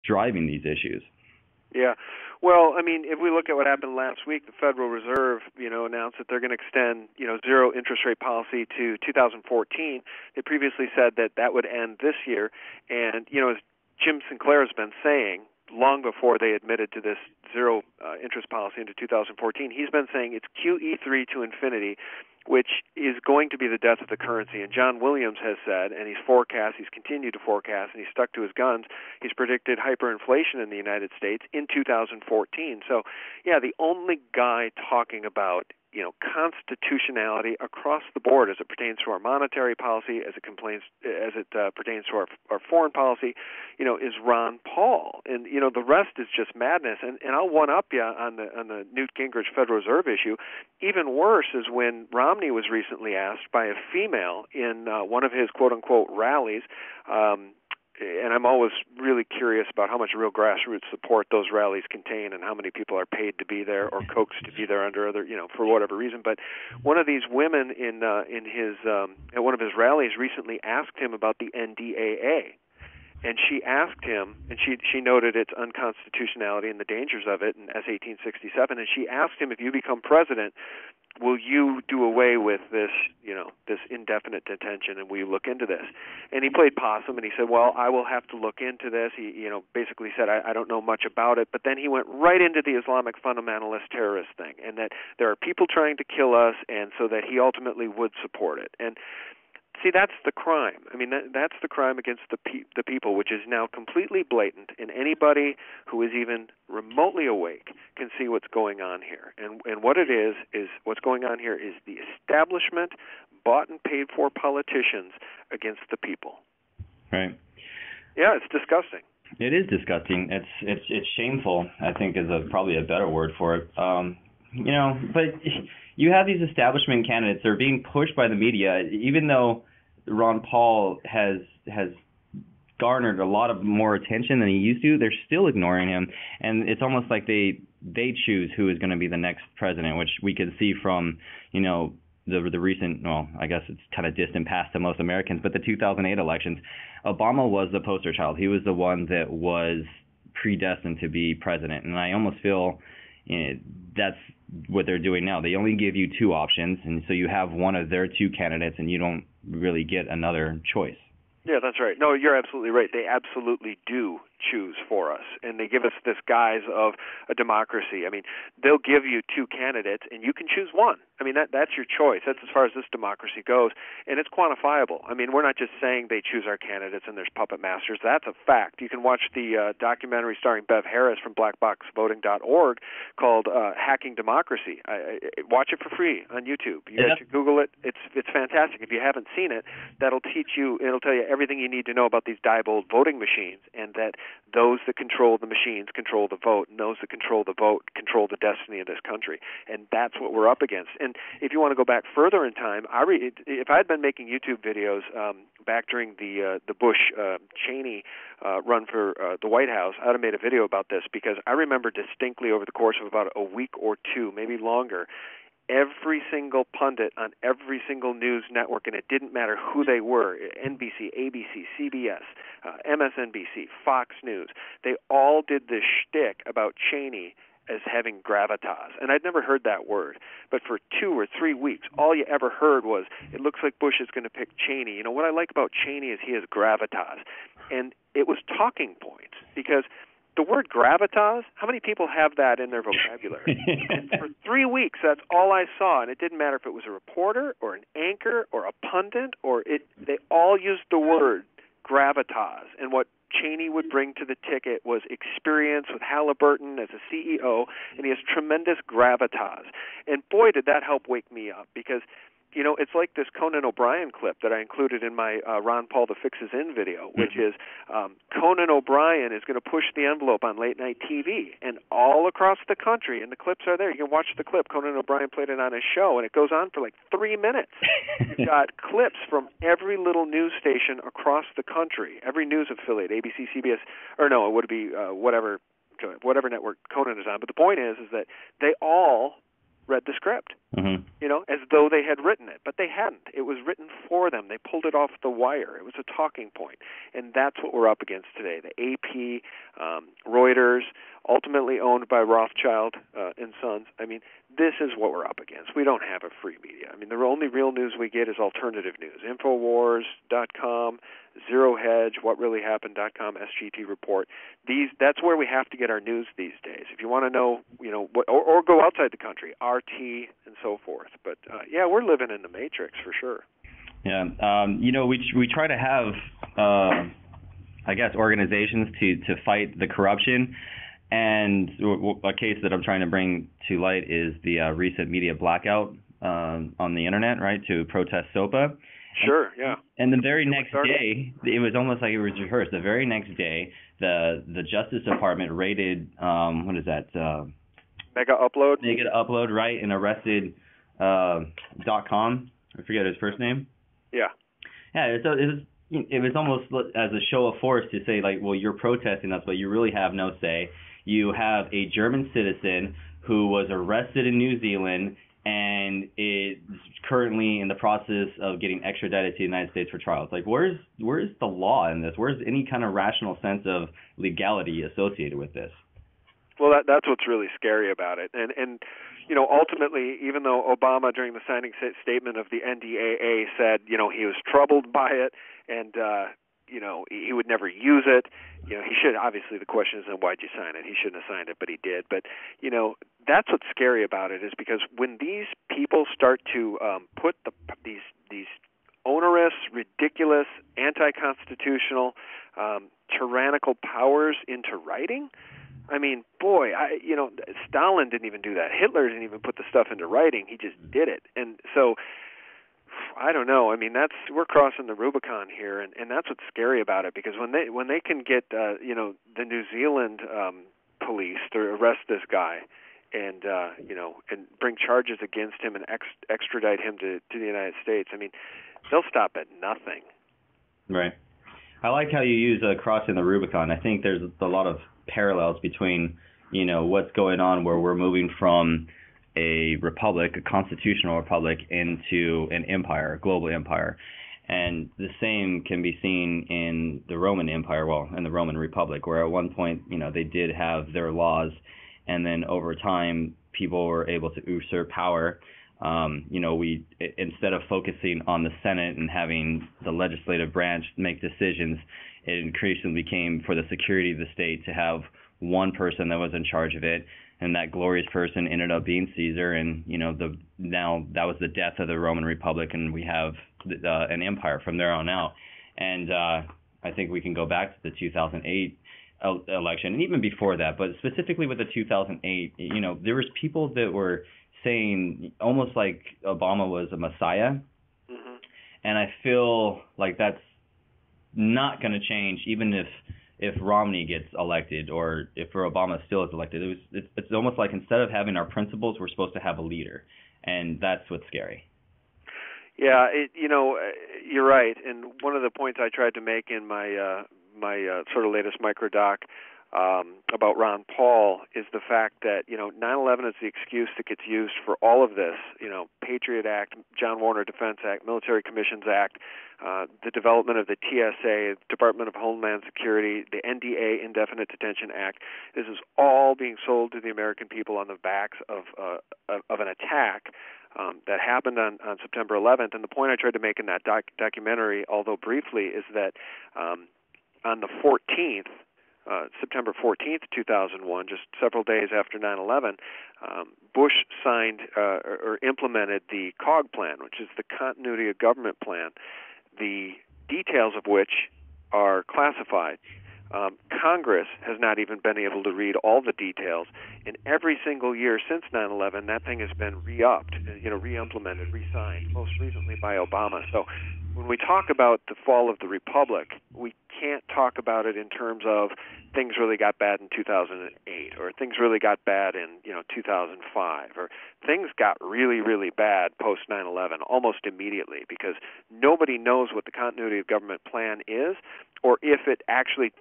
driving these issues. Yeah. Well, I mean, if we look at what happened last week, the Federal Reserve, announced that they're going to extend, zero interest rate policy to 2014. They previously said that that would end this year. And, as Jim Sinclair has been saying, long before they admitted to this zero interest policy into 2014, he's been saying it's QE3 to infinity, which is going to be the death of the currency. And John Williams has said, and he's continued to forecast, and he's stuck to his guns, he's predicted hyperinflation in the United States in 2014. So, yeah, the only guy talking about, constitutionality across the board as it pertains to our monetary policy, as it pertains to our foreign policy, is Ron Paul. And, the rest is just madness. And I'll one-up you on the Newt Gingrich Federal Reserve issue. Even worse is when Romney was recently asked by a female in one of his quote-unquote rallies, and I'm always really curious about how much real grassroots support those rallies contain and how many people are paid to be there or coaxed to be there under other, for whatever reason. But one of these women in his at one of his rallies recently asked him about the NDAA. And she asked him, and she noted its unconstitutionality and the dangers of it in S. 1867, and she asked him, if you become president, will you do away with this, this indefinite detention, and will you look into this? And he played possum, and he said, well, I will have to look into this. He, basically said, I don't know much about it. But then he went right into the Islamic fundamentalist terrorist thing, and that there are people trying to kill us, and so that he ultimately would support it. And see, that's the crime. I mean, that's the crime against the people, which is now completely blatant, and anybody who is even remotely awake can see what's going on here. And what it is what's going on here is the establishment, bought and paid for politicians against the people. Right. Yeah, it's disgusting. It is disgusting. It's shameful, I think, is probably a better word for it. But you have these establishment candidates that are being pushed by the media, even though Ron Paul has garnered a lot of more attention than he used to. They're still ignoring him, and it's almost like they choose who is going to be the next president, which we can see from the recent, well, I guess it's kind of distant past to most Americans, but the 2008 elections. Obama was the poster child. He was the one that was predestined to be president, and I almost feel that's what they're doing now. They only give you two options, and so you have one of their two candidates, and you don't really get another choice. Yeah, that's right. No, you're absolutely right. They absolutely do choose for us, and they give us this guise of a democracy. I mean, they'll give you two candidates, and you can choose one. I mean, that's your choice. That's as far as this democracy goes, and it's quantifiable. I mean, we're not just saying they choose our candidates and there's puppet masters. That's a fact. You can watch the documentary starring Bev Harris from blackboxvoting.org called Hacking Democracy. Watch it for free on YouTube. You guys should Google it. It's fantastic. If you haven't seen it, that'll teach you, it'll tell you everything you need to know about these Diebold voting machines, and that those that control the machines control the vote, and those that control the vote control the destiny of this country. And that's what we're up against. And if you want to go back further in time, if I had been making YouTube videos back during the Bush-Cheney run for the White House, I would have made a video about this, because I remember distinctly over the course of about a week or two, maybe longer, every single pundit on every single news network, and it didn't matter who they were, NBC, ABC, CBS, MSNBC, Fox News, they all did this shtick about Cheney as having gravitas. And I'd never heard that word. But for 2 or 3 weeks, all you ever heard was, it looks like Bush is going to pick Cheney. What I like about Cheney is he has gravitas. And it was talking points, because the word gravitas, how many people have that in their vocabulary? And for 3 weeks, that's all I saw, and it didn't matter if it was a reporter or an anchor or a pundit, they all used the word gravitas. And what Cheney would bring to the ticket was experience with Halliburton as a CEO, and he has tremendous gravitas. And boy, did that help wake me up, because it's like this Conan O'Brien clip that I included in my Ron Paul the Fix Is In video, which is Conan O'Brien is going to push the envelope on late-night TV. And all across the country, and the clips are there. You can watch the clip. Conan O'Brien played it on his show, and it goes on for like 3 minutes. You've got clips from every little news station across the country, every news affiliate, ABC, CBS, or no, it would be whatever network Conan is on. But the point is that they all read the script, Mm-hmm. as though they had written it. But they hadn't. It was written for them. They pulled it off the wire. It was a talking point. And that's what we're up against today. The AP, Reuters, ultimately owned by Rothschild and Sons. I mean, this is what we're up against. We don't have a free media. I mean, the only real news we get is alternative news. Infowars.com, Zero Hedge, WhatReallyHappened.com, SGT Report. That's where we have to get our news these days. If you want to know, or go outside the country, RT and so forth. But we're living in the matrix for sure. Yeah, we try to have, organizations to fight the corruption. And a case that I'm trying to bring to light is the recent media blackout on the internet, right, to protest SOPA. Sure, yeah. And the very next day, it was almost like it was rehearsed. The very next day, the Justice Department raided, Mega Upload, right, and arrested .com. I forget his first name. Yeah. Yeah, so it was almost as a show of force to say, like, well, you're protesting us, but you really have no say. You have a German citizen who was arrested in New Zealand and is currently in the process of getting extradited to the United States for trial. It's like, where's the law in this? Where's any kind of rational sense of legality associated with this? Well, that's what's really scary about it. And ultimately, even though Obama, during the signing statement of the NDAA, said, he was troubled by it and, he would never use it. He should. Obviously, the question is, then why'd you sign it? He shouldn't have signed it, but he did. But, that's what's scary about it, is because when these people start to put these onerous, ridiculous, anti-constitutional, tyrannical powers into writing, I mean, boy, Stalin didn't even do that. Hitler didn't even put the stuff into writing. He just did it. And so, I don't know. I mean, we're crossing the Rubicon here, and that's what's scary about it, because when they can get the New Zealand police to arrest this guy and and bring charges against him and extradite him to the United States, I mean, they'll stop at nothing. Right. I like how you use crossing the Rubicon. I think there's a lot of parallels between what's going on, where we're moving from a republic, a constitutional republic, into an empire, a global empire. And the same can be seen in the Roman Empire, in the Roman Republic, where at one point, they did have their laws, and then over time, people were able to usurp power. We, instead of focusing on the Senate and having the legislative branch make decisions, it increasingly became, for the security of the state, to have one person that was in charge of it. And that glorious person ended up being Caesar, and now that was the death of the Roman Republic, and we have an empire from there on out. And I think we can go back to the 2008 election, and even before that, but specifically with the 2008, there was people that were saying almost like Obama was a messiah, mm-hmm. And I feel like that's not going to change, even if Romney gets elected, or if Obama still is elected. It's almost like, instead of having our principles, we're supposed to have a leader, and that's what's scary. Yeah, you're right. And one of the points I tried to make in my sort of latest microdoc about Ron Paul is the fact that 9/11 is the excuse that gets used for all of this. Patriot Act, John Warner Defense Act, Military Commissions Act, the development of the TSA, Department of Homeland Security, the NDA, Indefinite Detention Act. This is all being sold to the American people on the backs of an attack that happened on September 11th. And the point I tried to make in that documentary, although briefly, is that on the 14th, September 14th, 2001, just several days after 9/11, Bush signed or implemented the COG plan, which is the Continuity of Government Plan, the details of which are classified. Congress has not even been able to read all the details. And every single year since 9/11, that thing has been re-upped, re-implemented, re-signed, most recently by Obama. So when we talk about the fall of the Republic, we can't talk about it in terms of things really got bad in 2008 or things really got bad in 2005 or things got really, really bad post 9/11 almost immediately, because nobody knows what the continuity of government plan is, or if it actually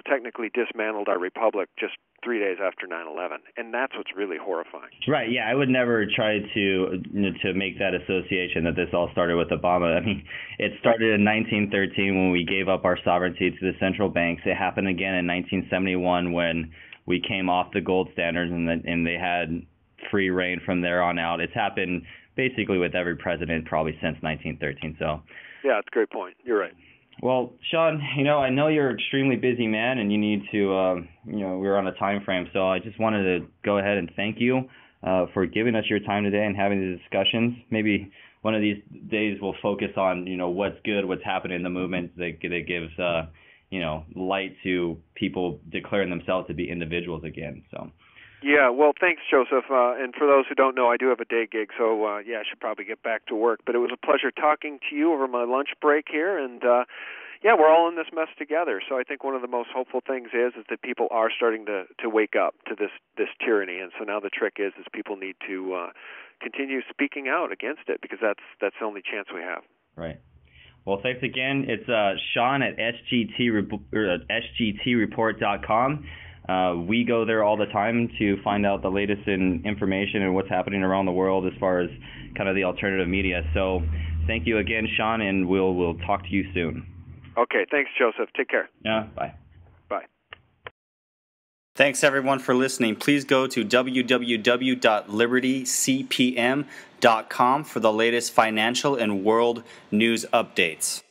technically dismantled our republic just 3 days after 9/11, and that's what's really horrifying. Right. Yeah, I would never try to make that association that this all started with Obama. I mean, it started in 1913 when we gave up our sovereignty to the central banks. It happened again in 1971 when we came off the gold standards and they had free reign from there on out. It's happened basically with every president probably since 1913. So. Yeah, it's a great point. You're right. Well, Sean, I know you're an extremely busy man and you need to, we're on a time frame. So I just wanted to go ahead and thank you for giving us your time today and having these discussions. Maybe one of these days we'll focus on, what's good, what's happening in the movement that gives, light to people declaring themselves to be individuals again. So. Yeah, well, thanks, Joseph. And for those who don't know, I do have a day gig, so I should probably get back to work. But it was a pleasure talking to you over my lunch break here, and we're all in this mess together. So I think one of the most hopeful things is that people are starting to wake up to this tyranny, and so now the trick is people need to continue speaking out against it, because that's the only chance we have. Right. Well, thanks again. It's Sean at SGTreport.com. We go there all the time to find out the latest in information and what's happening around the world as far as kind of the alternative media. So thank you again, Sean, and we'll talk to you soon. Okay, thanks, Joseph. Take care. Yeah, bye. Bye. Thanks, everyone, for listening. Please go to www.libertycpm.com for the latest financial and world news updates.